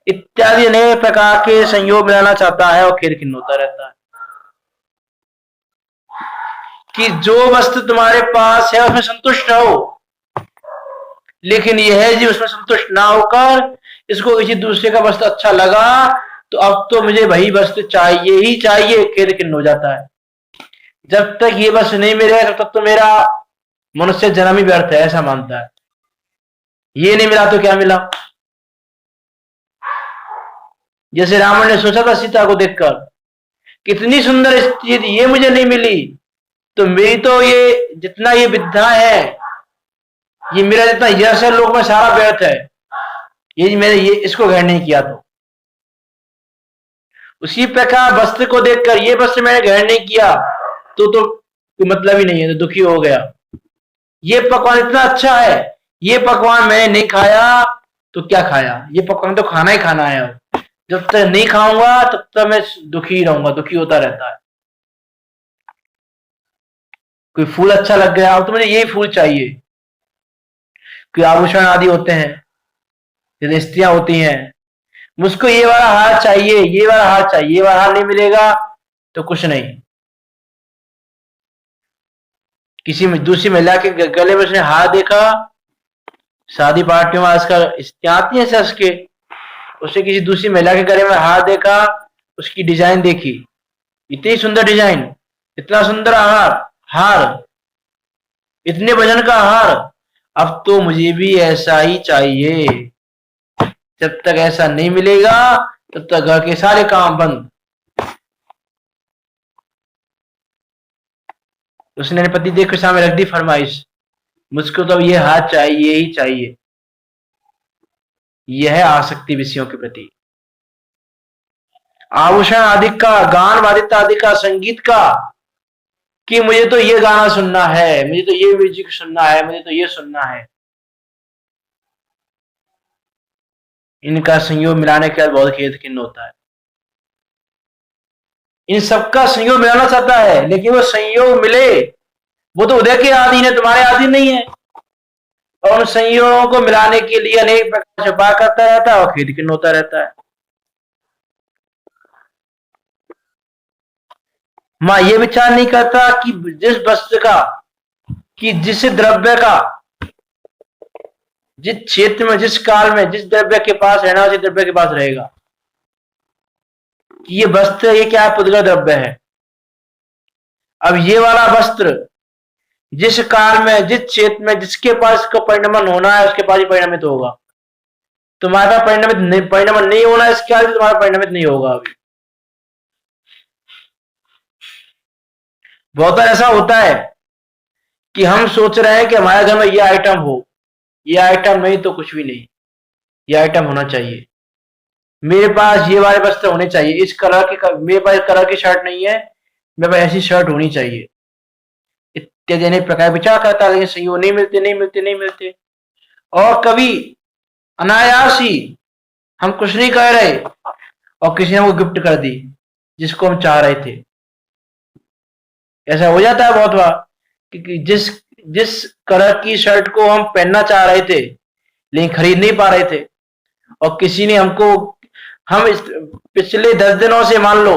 इत्यादि नए प्रकार के संयोग मिलाना चाहता है और खेद खिन्न होता रहता है। कि जो वस्तु तुम्हारे पास है उसमें संतुष्ट रहो, लेकिन यह जी उसमें संतुष्ट ना होकर इसको किसी दूसरे का वस्त्र अच्छा लगा तो अब तो मुझे वही वस्त्र चाहिए ही चाहिए, खेद खिन्न हो जाता है। जब तक ये वस्त्र नहीं मिलेगा तब तक तो मेरा मनुष्य जन्म ही व्यर्थ है, ऐसा मानता है। ये नहीं मिला तो क्या मिला। जैसे रावण ने सोचा था सीता को देखकर, कितनी सुंदर स्त्री, ये मुझे नहीं मिली तो मेरी तो ये जितना ये विद्या है, ये मेरा जितना यश है लोक में सारा व्यर्थ है, ये मैंने ये इसको ग्रहण नहीं किया। तो उसी प्रकार वस्त्र को देखकर ये वस्त्र मैंने ग्रहण नहीं किया तो कोई मतलब ही नहीं है, तो दुखी हो गया। ये पकवान इतना अच्छा है, ये पकवान मैंने नहीं खाया तो क्या खाया, ये पकवान तो खाना ही खाना है। जब तक नहीं खाऊंगा तब तक मैं दुखी ही रहूंगा, दुखी होता रहता है। कोई फूल अच्छा लग गया, अब तो मुझे यही फूल चाहिए। कोई आभूषण आदि होते हैं, जैसे स्त्रियां होती हैं, मुझको ये वाला हार चाहिए, ये वाला हार चाहिए, ये वाला हार नहीं मिलेगा तो कुछ नहीं। किसी दूसरी महिला के गले में उसने हार देखा, शादी पार्टियों में आजकल स्त्रियां आती हैं सच के, उसने किसी दूसरी महिला के गले में हार देखा, उसकी डिजाइन देखी, इतनी सुंदर डिजाइन, इतना सुंदर हार, इतने वजन का हार, अब तो मुझे भी ऐसा ही चाहिए। जब तक ऐसा नहीं मिलेगा तब तक घर के सारे काम बंद। उसने पति देव के सामने रख दी फरमाइश, मुझको तो ये हाथ चाहिए ही चाहिए। यह है आसक्ति विषयों के प्रति। आभूषण आदि का, गान वादित आदि का, संगीत का, कि मुझे तो ये गाना सुनना है, मुझे तो ये म्यूजिक सुनना है, मुझे तो ये सुनना है। इनका संयोग मिलाने के बाद बहुत खेद खिन्न होता है। इन सबका संयोग मिलाना चाहता है, लेकिन वो संयोग मिले, वो तो उदय के आधीन है, तुम्हारे आधीन नहीं है। और उन संयोगों को मिलाने के लिए अनेक प्रकार से उपाय करता रहता है और खेद खिन्न होता रहता है। मां ये विचार नहीं करता कि जिस वस्तु का, कि जिस द्रव्य का, जिस क्षेत्र में, जिस काल में जिस द्रव्य के पास रहना उसी द्रव्य के पास रहेगा। कि ये वस्त्र, ये क्या है, पुद्गल द्रव्य है। अब ये वाला वस्त्र जिस काल में, जिस क्षेत्र में, जिसके पास इसको परिणमन होना है उसके पास ही परिणमित होगा। तुम्हारा परिणमन नहीं होना है, इसके आगे तुम्हारा परिणमित नहीं होगा। अभी बहुत बार ऐसा होता है कि हम सोच रहे हैं कि हमारे घर में ये आइटम हो, ये आइटम नहीं तो कुछ भी नहीं, ये आइटम होना चाहिए, मेरे पास ये वाले वस्त्र होने चाहिए, इस कलर के, मेरे पास कलर की शर्ट नहीं है, मेरे पास ऐसी शर्ट होनी चाहिए, इत्यादि अनेक प्रकार विचार करता है। लेकिन संयोग नहीं मिलते, नहीं मिलते, नहीं मिलते। और कभी अनायास ही हम कुछ नहीं कर रहे और किसी ने वो गिफ्ट कर दी जिसको हम चाह रहे थे। ऐसा हो जाता है बहुत बार कि जिस जिस कलर की शर्ट को हम पहनना चाह रहे थे लेकिन खरीद नहीं पा रहे थे, और किसी ने हमको, हम पिछले 10 दिनों से, मान लो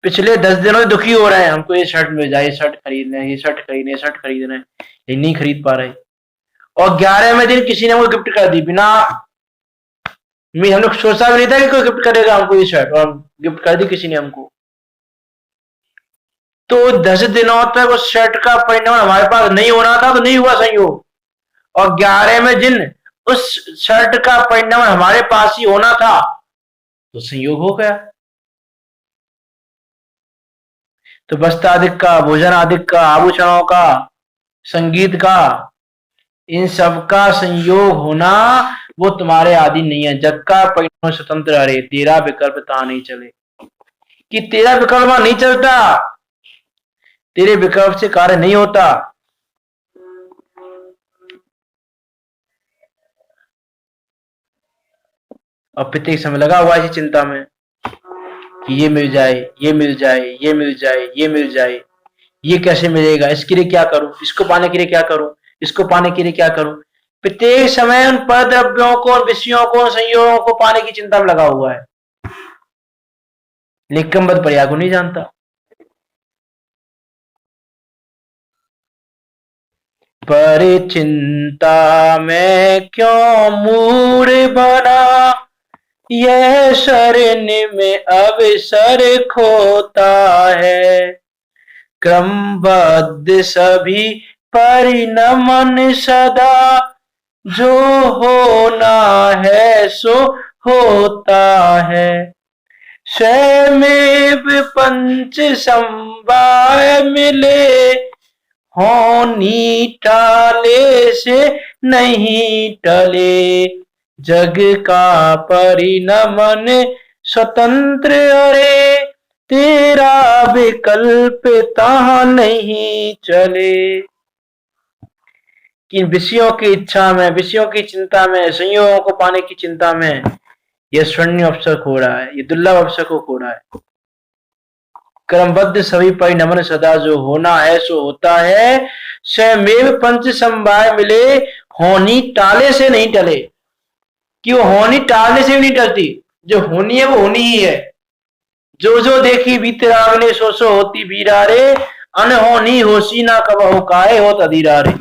पिछले 10 दिनों से दुखी हो रहे हैं, हमको ये शर्ट मिल जाए, ये शर्ट खरीदना है, ये शर्ट खरीदना है, ये शर्ट खरीदना है, लेकिन नहीं खरीद पा रहे। और 11वें दिन किसी ने वो गिफ्ट कर दी, बिना हम लोग सोचा भी नहीं था कि कोई गिफ्ट करेगा हमको ये शर्ट, और गिफ्ट कर दी किसी ने हमको। तो 10 दिनों तक उस शर्ट का परिणाम हमारे पास नहीं होना था तो नहीं हुआ संयोग, और 11वें दिन उस शर्ट का परिणाम हमारे पास ही होना था तो संयोग हो गया। तो वस्त्र आदि का, भोजन आदि का, आभूषणों का, संगीत का, इन सब का संयोग होना वो तुम्हारे आधीन नहीं है। जग का परिणाम स्वतंत्र अरे, तेरा विकल्प ता नहीं चले। कि तेरा विकल्प नहीं चलता, तेरे विकल्प से कार्य नहीं होता। और प्रत्येक समय लगा हुआ इसी चिंता में कि ये मिल जाए, ये मिल जाए, ये मिल जाए, ये मिल जाए, ये कैसे मिलेगा, इसके लिए क्या करूं, इसको पाने के लिए क्या करूं, इसको पाने के लिए क्या करूं। प्रत्येक समय उन पर द्रव्यों को, उन विषयों को, संयोगों को पाने की चिंता में लगा हुआ है, लेकिन बद पर्याय को नहीं जानता। पर चिंता में क्यों मूड बना, यह शरण में अवसर खोता है। क्रमबद्ध सभी परिणमन सदा, जो होना है सो होता है। स्वयमेव पंच संवाय मिले, होनी टाले से नहीं टले। जग का परिणमन स्वतंत्र अरे, तेरा विकल्प ता नहीं चले। कि विषयों की इच्छा में, विषयों की चिंता में, संयोगों को पाने की चिंता में यह स्वर्णिम अवसर खो रहा है, ये दुर्लभ अवसर को खो रहा है। क्रमबद्ध सभी परिणमन सदा, जो होना है सो होता है। स्वयमेव पंच संवाय मिले, होनी टाले से नहीं टले। कि वो होनी टालने से भी नहीं टलती, जो होनी है वो होनी ही है। जो जो देखी बीतराग ने, सो सो होती बीरा रे। अनहोनी होशी ना कब हो काहे होत अधीरा रे।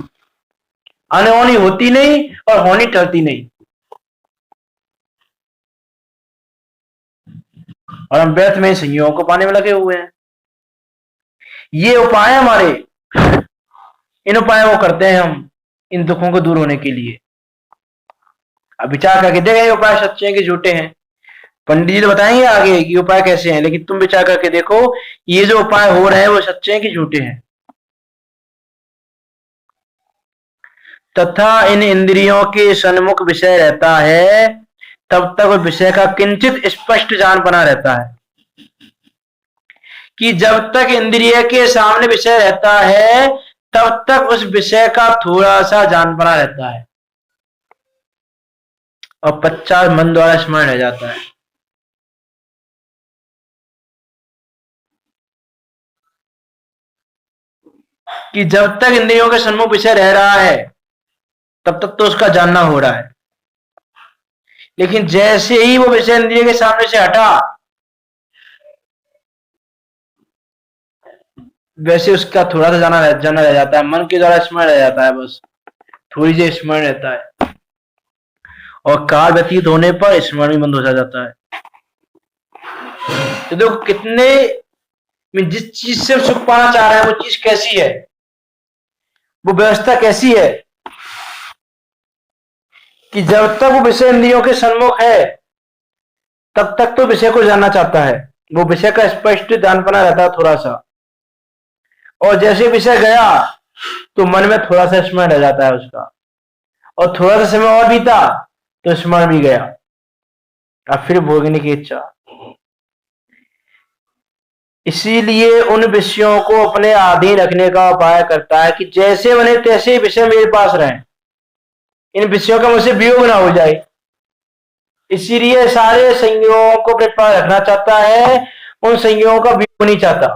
अनहोनी होती नहीं और होनी टलती नहीं, और हम व्यर्थ में संयोगों को पाने में लगे हुए हैं। ये उपाय हमारे, इन उपायों को करते हैं हम इन दुखों को दूर होने के लिए। अब विचार करके देखा ये उपाय सच्चे हैं कि झूठे हैं। पंडित जी तो बताएंगे आगे कि उपाय कैसे हैं, लेकिन तुम विचार करके देखो ये जो उपाय हो रहे हैं वो सच्चे हैं कि झूठे हैं। तथा इन इंद्रियों के सन्मुख विषय रहता है, तब तक विषय का किंचित स्पष्ट जान बना रहता है। कि जब तक इंद्रिय के सामने विषय रहता है तब तक उस विषय का थोड़ा सा जान बना रहता है, और 50 मन द्वारा स्मरण रह जाता है। कि जब तक इंद्रियों के सन्मुख विषय रह रहा है तब तक तो उसका जानना हो रहा है, लेकिन जैसे ही वो विषय इंद्रिय के सामने से हटा, वैसे उसका थोड़ा सा जाना रह जाता है, मन के द्वारा स्मरण रह जाता है, बस थोड़ी देर स्मरण रहता है, और काल व्यतीत होने पर स्मरण भी बंद हो जाता है। तो देखो कितने, जिस चीज से सुख पाना चाह रहे हैं वो चीज कैसी है, वो व्यवस्था कैसी है, कि जब तक वो विषय इंद्रियों के सन्मुख है तब तक तो विषय को जानना चाहता है, वो विषय का स्पष्ट जानपना रहता है थोड़ा सा, और जैसे विषय गया तो मन में थोड़ा सा स्मरण रह जाता है उसका, और थोड़ा सा समय और बीता तो स्मरण भी गया, अब फिर भोगने की इच्छा। इसीलिए उन विषयों को अपने अधीन रखने का उपाय करता है कि जैसे बने तैसे विषय मेरे पास रहें, इन विषयों का मुझसे वियोग ना हो जाए। इसीलिए सारे संयोगों को अपने पास रखना चाहता है, उन संयोगों का वियोग नहीं चाहता,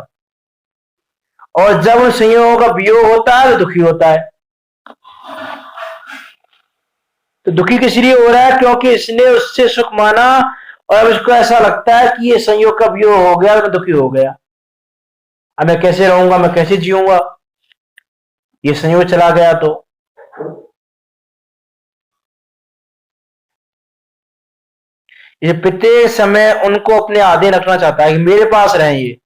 और जब उन संयोगों का वियोग होता है तो दुखी होता है। तो दुखी किस लिए हो रहा है, क्योंकि इसने उससे सुख माना और अब इसको ऐसा लगता है कि ये संयोग का वियोग हो गया और मैं दुखी हो गया, अब मैं कैसे रहूंगा, मैं कैसे जीऊंगा, ये संयोग चला गया। तो ये प्रत्येक समय उनको अपने अधीन रखना चाहता है कि मेरे पास रहें ये,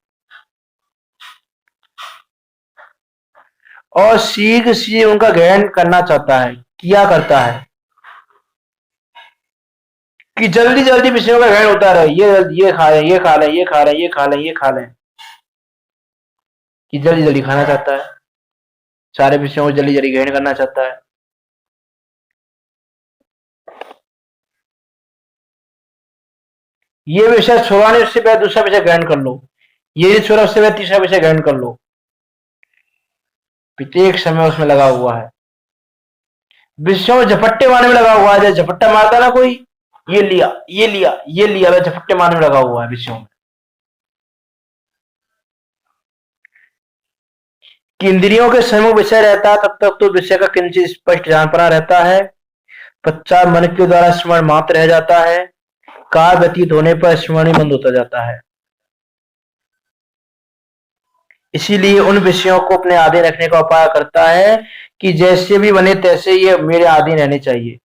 और शीघ्र शीघ्र उनका ग्रहण करना चाहता है, किया करता है, कि जल्दी जल्दी विषयों का ग्रहण होता रहे, ये खा लें, ये खा लें, ये खा लें, ये खा लें, ये खा लें, कि जल्दी जल्दी खाना चाहता है, सारे विषयों को जल्दी जल्दी ग्रहण करना चाहता है। ये विषय छोड़ाने उससे पहले दूसरा विषय ग्रहण कर लो, ये छोड़ा उससे पहले तीसरा विषय ग्रहण कर लो, प्रत्येक समय उसमें लगा हुआ है, विषयों में झपट्टे मारने में लगा हुआ है। जैसे झपट्टा मारता ना कोई, ये लिया, ये लिया, ये लिया, वह झपट्टे मारने में लगा हुआ है विषयों में। कि इंद्रियों के सम्मुख विषय रहता है तब तक तो विषय का किंचित स्पष्ट जानपना रहता है, पश्चात मन के द्वारा स्मरण मात्र रह जाता है, काल व्यतीत होने पर स्मरण ही बंद होता जाता है। इसीलिए उन विषयों को अपने अधीन रखने का उपाय करता है कि जैसे भी बने तैसे ये मेरे अधीन रहने चाहिए,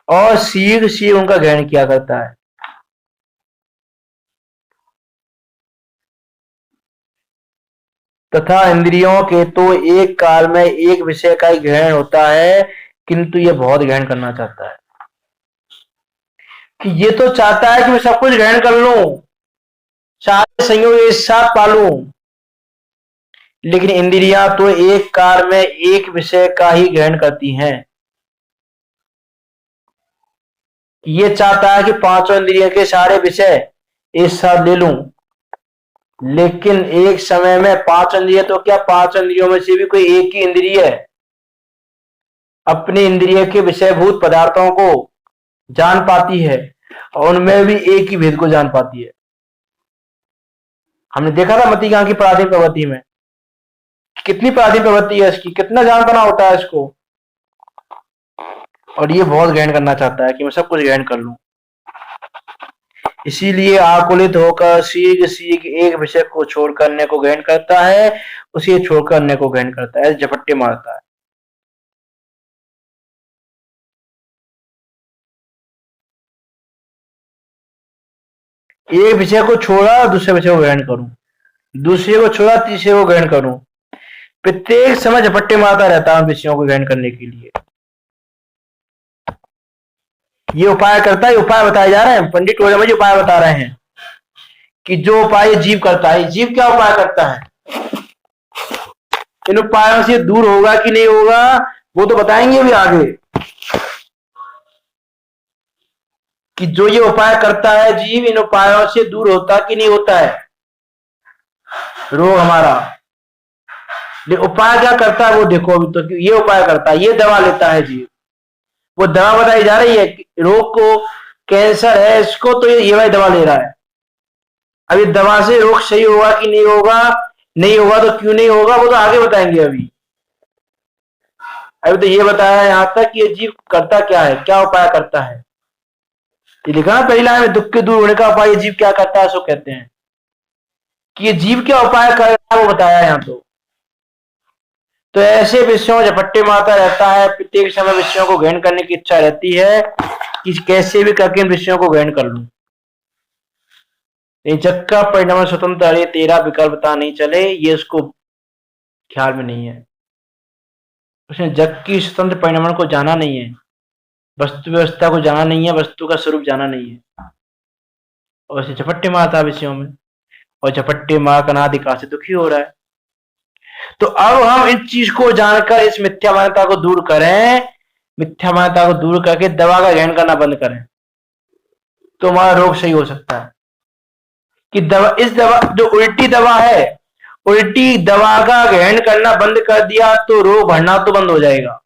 और शीघ्र शीघ्र उनका ग्रहण किया करता है। तथा इंद्रियों के तो एक काल में एक विषय का ही ग्रहण होता है, किंतु ये बहुत ग्रहण करना चाहता है, कि ये तो चाहता है कि मैं सब कुछ ग्रहण कर लूं, सारे संयोग एक साथ पालूं, लेकिन इंद्रियां तो एक काल में एक विषय का ही ग्रहण करती हैं। ये चाहता है कि पांचों इंद्रियों के सारे विषय एक साथ ले लूं, लेकिन एक समय में पांच इंद्रिय तो क्या, पांच इंद्रियों में से भी कोई एक ही इंद्रिय अपने इंद्रिय के विषयभूत पदार्थों को जान पाती है, और उनमें भी एक ही भेद को जान पाती है। हमने देखा था मति की पराधीन प्रवृत्ति में, कितनी पराधीन प्रवृत्ति है इसकी, कितना जानपना होता है इसको, और ये बहुत ग्रहण करना चाहता है कि मैं सब कुछ ग्रहण कर लूं। इसीलिए आकुलित होकर शीघ्र शीघ्र एक विषय को छोड़कर अन्य को ग्रहण करता है, उसे छोड़कर अन्य को ग्रहण करता है, झपट्टे मारता है। एक विषय को छोड़ा दूसरे विषय को ग्रहण करूं, दूसरे को छोड़ा तीसरे को ग्रहण करूं, प्रत्येक समय झपट्टे मारता रहता हूं विषयों को ग्रहण करने के लिए। ये उपाय करता है, उपाय बताए जा रहे हैं पंडित टोले जी, उपाय बता रहे हैं कि जो उपाय जीव करता है, जीव क्या उपाय करता है, इन उपायों से दूर होगा कि नहीं होगा वो तो बताएंगे भी आगे, कि जो ये उपाय करता है जीव, इन उपायों से दूर होता कि नहीं होता है रोग हमारा। लेकिन उपाय क्या करता है वो देखो अभी तो, ये उपाय करता है, ये दवा लेता है जीव। वो दवा बताई जा रही है रोग को, कैंसर है इसको तो ये वाली दवा ले रहा है। अभी दवा से रोग सही होगा कि नहीं होगा, नहीं होगा तो क्यों नहीं होगा वो तो आगे बताएंगे। अभी तो ये बताया है यहां तक कि ये जीव करता क्या है, क्या उपाय करता है। ये लिखा ना पहली लाइन में, दुख के दूर होने का उपाय ये जीव क्या करता है, सो कहते हैं कि ये जीव क्या उपाय कर रहा है वो बताया यहाँ तो ऐसे विषयों में झपट्टे मारता रहता है, प्रत्येक समय विषयों को ग्रहण करने की इच्छा रहती है कि कैसे भी करके इन विषयों को ग्रहण कर लूं। जग का परिणाम स्वतंत्र अरे तेरा विकल्पता नहीं चले, ये उसको ख्याल में नहीं है। उसने जग की स्वतंत्र परिणाम को जाना नहीं है, वस्तु व्यवस्था को जाना नहीं है, वस्तु का स्वरूप जाना नहीं है, और उसे झपट्टे मारता है विषयों में, और झपट्टे मार अनादिकाल से दुखी हो रहा है। तो अब हम इस चीज को जानकर इस मिथ्या मान्यता को दूर करें, मिथ्या मान्यता को दूर करके दवा का ग्रहण करना बंद करें, तो हमारा रोग सही हो सकता है। कि दवा, इस दवा जो उल्टी दवा है, उल्टी दवा का ग्रहण करना बंद कर दिया तो रोग बढ़ना तो बंद हो जाएगा,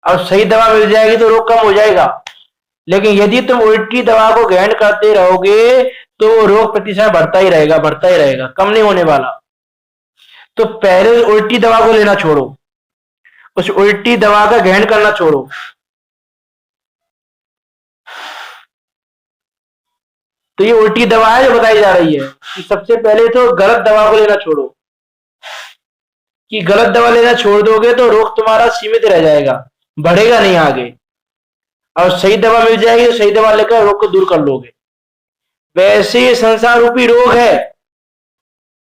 और सही दवा मिल जाएगी तो रोग कम हो जाएगा। लेकिन यदि तुम उल्टी दवा को ग्रहण करते रहोगे तो रोग प्रतिशत बढ़ता ही रहेगा, बढ़ता ही रहेगा, कम नहीं होने वाला। तो पहले उल्टी दवा को लेना छोड़ो, उस उल्टी दवा का ग्रहण करना छोड़ो। तो ये उल्टी दवा है जो बताई जा रही है कि सबसे पहले तो गलत दवा को लेना छोड़ो, कि गलत दवा लेना छोड़ दोगे तो रोग तुम्हारा सीमित रह जाएगा, बढ़ेगा नहीं आगे, और सही दवा मिल जाएगी तो सही दवा लेकर रोग को दूर कर लोगे। वैसे ये संसार रूपी रोग है,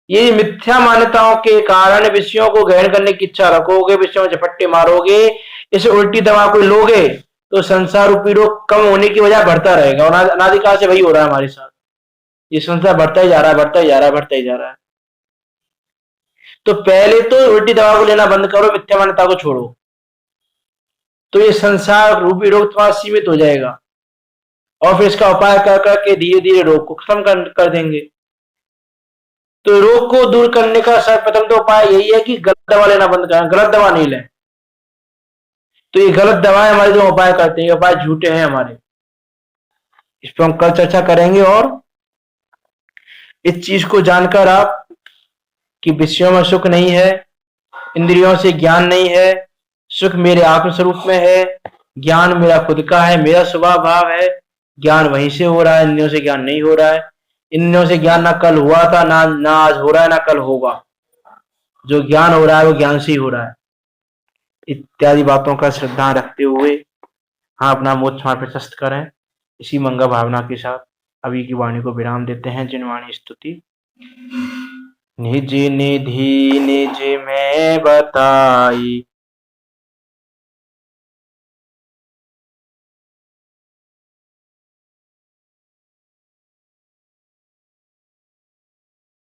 ये मिथ्या मान्यताओं के कारण विषयों को ग्रहण करने की इच्छा रखोगे, विषयों में झपट्टे मारोगे, इस उल्टी दवा को लोगे तो संसार रूपी रोग कम होने की वजह बढ़ता रहेगा, और अनादिकाल से वही हो रहा है हमारे साथ। ये संसार बढ़ता ही जा रहा है, बढ़ता ही जा रहा है, बढ़ता ही जा रहा है। तो पहले तो उल्टी दवा को लेना बंद करो, मिथ्या मान्यता को छोड़ो, तो ये संसार रूपी रोग तुम्हारा सीमित हो जाएगा, और फिर इसका उपाय कर करके धीरे धीरे रोग को खत्म कर देंगे। तो रोग को दूर करने का सर्वप्रथम तो उपाय यही है कि गलत दवा लेना बंद करें, गलत दवा नहीं लें। तो ये गलत दवाएं हमारे जो उपाय करते हैं, ये उपाय झूठे हैं हमारे, इस पर हम कल चर्चा करेंगे। और इस चीज को जानकर आप कि विषयों में सुख नहीं है, इंद्रियों से ज्ञान नहीं है, सुख मेरे आत्मस्वरूप में है, ज्ञान मेरा खुद का है, मेरा स्वभाव भाव है, ज्ञान वहीं से हो रहा है, इंद्रियों से ज्ञान नहीं हो रहा है। इंद्रियों से ज्ञान ना कल हुआ था, ना आज हो रहा है, ना कल होगा। जो ज्ञान हो रहा है वो ज्ञान से ही हो रहा है। इत्यादि बातों का श्रद्धा रखते हुए हाँ अपना मोक्ष मार्ग प्रशस्त करें, इसी मंगल भावना के साथ अभी की वाणी को विराम देते हैं। जिन वाणी स्तुति। निज निधि निज में बताई,